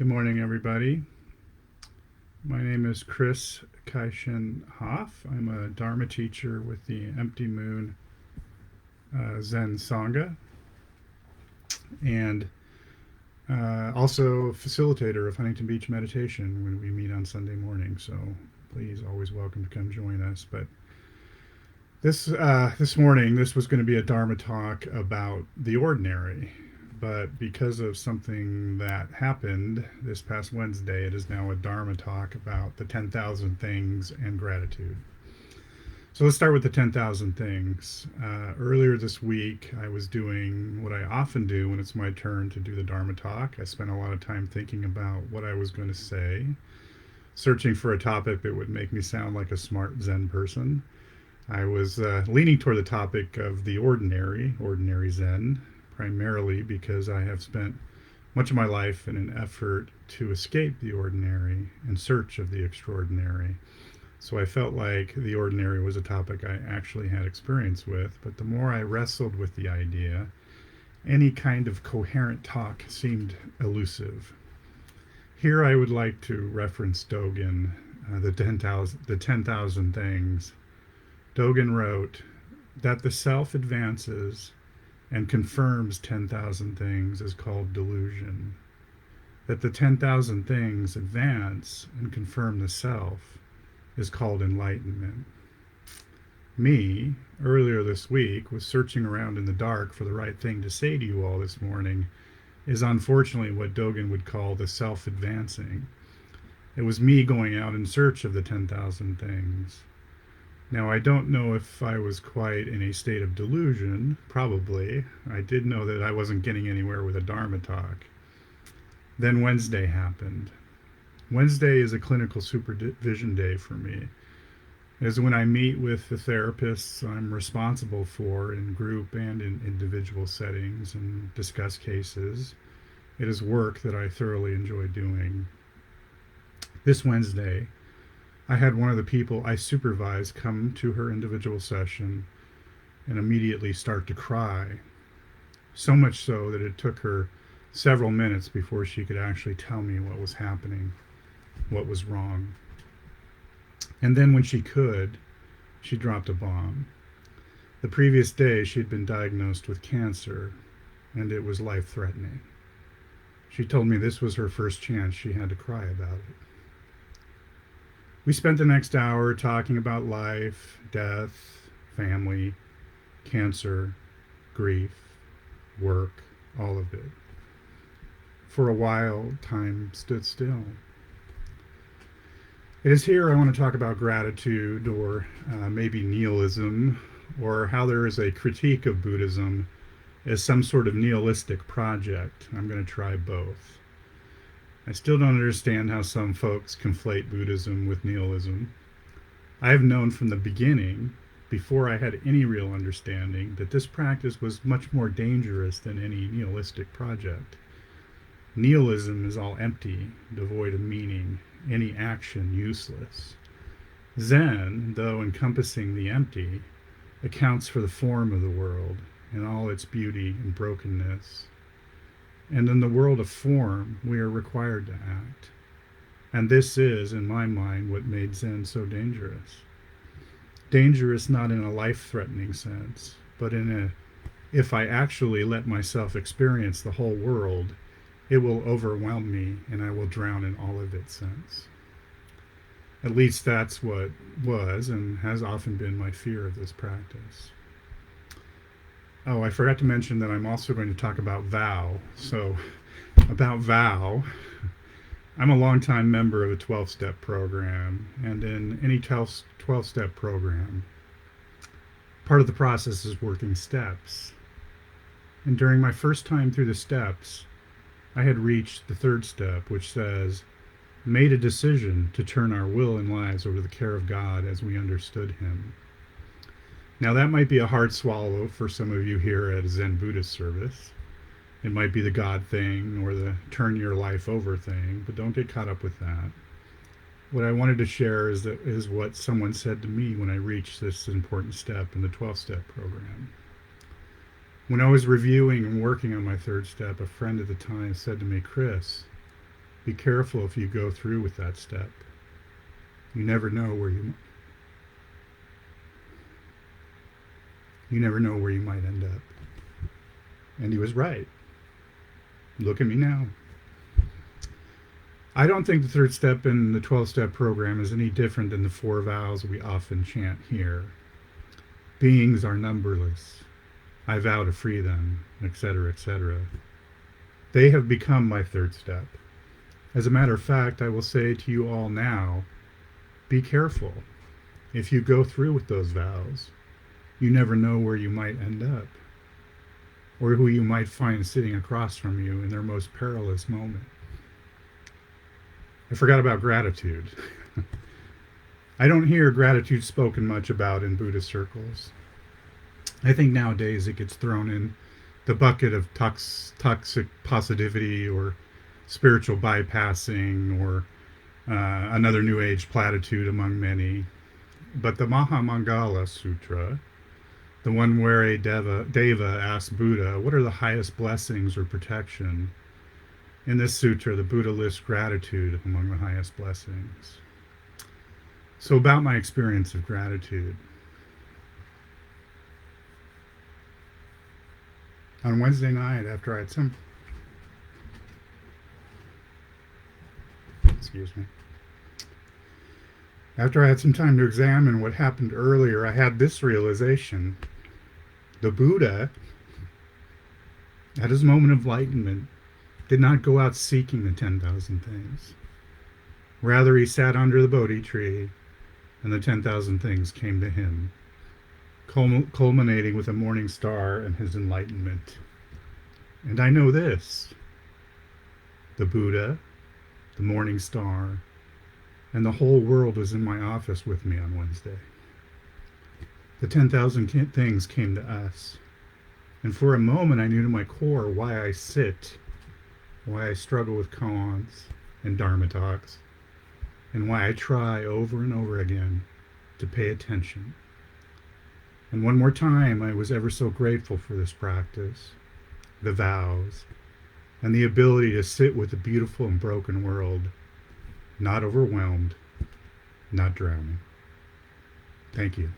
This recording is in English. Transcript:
Good morning, everybody. My name is Chris Hoff. I'm a dharma teacher with the Empty Moon Zen Sangha and also a facilitator of Huntington Beach Meditation when we meet on Sunday morning. So please, always welcome to come join us. But this morning, this was going to be a dharma talk about the ordinary. But because of something that happened this past Wednesday, it is now a dharma talk about the 10,000 things and gratitude. So let's start with the 10,000 things. Earlier this week, I was doing what I often do when it's my turn to do the dharma talk. I spent a lot of time thinking about what I was going to say, searching for a topic that would make me sound like a smart Zen person. I was leaning toward the topic of the ordinary Zen, primarily because I have spent much of my life in an effort to escape the ordinary in search of the extraordinary. So I felt like the ordinary was a topic I actually had experience with, but the more I wrestled with the idea, any kind of coherent talk seemed elusive. Here I would like to reference Dogen, the 10,000 things. Dogen wrote that the self advances and confirms 10,000 things is called delusion. That the 10,000 things advance and confirm the self is called enlightenment. Me, earlier this week, was searching around in the dark for the right thing to say to you all this morning, is unfortunately what Dogen would call the self-advancing. It was me going out in search of the 10,000 things. Now, I don't know if I was quite in a state of delusion, probably. I did know that I wasn't getting anywhere with a Dharma talk. Then Wednesday happened. Wednesday is a clinical supervision day for me. It is when I meet with the therapists I'm responsible for in group and in individual settings and discuss cases. It is work that I thoroughly enjoy doing. This Wednesday, I had one of the people I supervise come to her individual session and immediately start to cry. So much so that it took her several minutes before she could actually tell me what was happening, what was wrong. And then when she could, she dropped a bomb. The previous day, she'd been diagnosed with cancer, and it was life-threatening. She told me this was her first chance she had to cry about it. We spent the next hour talking about life, death, family, cancer, grief, work, all of it. For a while, time stood still. It is here I want to talk about gratitude, or maybe nihilism, or how there is a critique of Buddhism as some sort of nihilistic project. I'm going to try both. I still don't understand how some folks conflate Buddhism with nihilism. I have known from the beginning, before I had any real understanding, that this practice was much more dangerous than any nihilistic project. Nihilism is all empty, devoid of meaning, any action useless. Zen, though encompassing the empty, accounts for the form of the world and all its beauty and brokenness. And in the world of form, we are required to act. And this is, in my mind, what made Zen so dangerous. Dangerous not in a life-threatening sense, but in a, if I actually let myself experience the whole world, it will overwhelm me and I will drown in all of its sense. At least that's what was and has often been my fear of this practice. Oh, I forgot to mention that I'm also going to talk about vow. So, about vow, I'm a longtime member of a 12-step program, and in any 12-step program, part of the process is working steps. And during my first time through the steps, I had reached the third step, which says, made a decision to turn our will and lives over to the care of God as we understood Him. Now that might be a hard swallow for some of you here at a Zen Buddhist service. It might be the God thing or the turn your life over thing, but don't get caught up with that. What I wanted to share is what someone said to me when I reached this important step in the 12-step program. When I was reviewing and working on my third step, a friend at the time said to me, Chris, Be careful if you go through with that step. You never know where you never know where you might end up. And he was right. Look at me now. I don't think the third step in the 12-step program is any different than the four vows we often chant here. Beings are numberless. I vow to free them, etc., etc. They have become my third step. As a matter of fact, I will say to you all now, be careful. If you go through with those vows, you never know where you might end up, or who you might find sitting across from you in their most perilous moment. I forgot about gratitude. I don't hear gratitude spoken much about in Buddhist circles. I think nowadays it gets thrown in the bucket of toxic positivity or spiritual bypassing or another New Age platitude among many. But the Mahamangala Sutra, the one where a deva asked Buddha, what are the highest blessings or protection? In this sutra, the Buddha lists gratitude among the highest blessings. So about my experience of gratitude. On Wednesday night, after I had After I had some time to examine what happened earlier, I had this realization. The Buddha, at his moment of enlightenment, did not go out seeking the 10,000 things. Rather, he sat under the Bodhi tree, and the 10,000 things came to him, culminating with a morning star and his enlightenment. And I know this. The Buddha, the morning star, and the whole world was in my office with me on Wednesday. The 10,000 things came to us. And for a moment, I knew to my core why I sit, why I struggle with koans and dharma talks, and why I try over and over again to pay attention. And one more time, I was ever so grateful for this practice, the vows, and the ability to sit with the beautiful and broken world, not overwhelmed, not drowning. Thank you.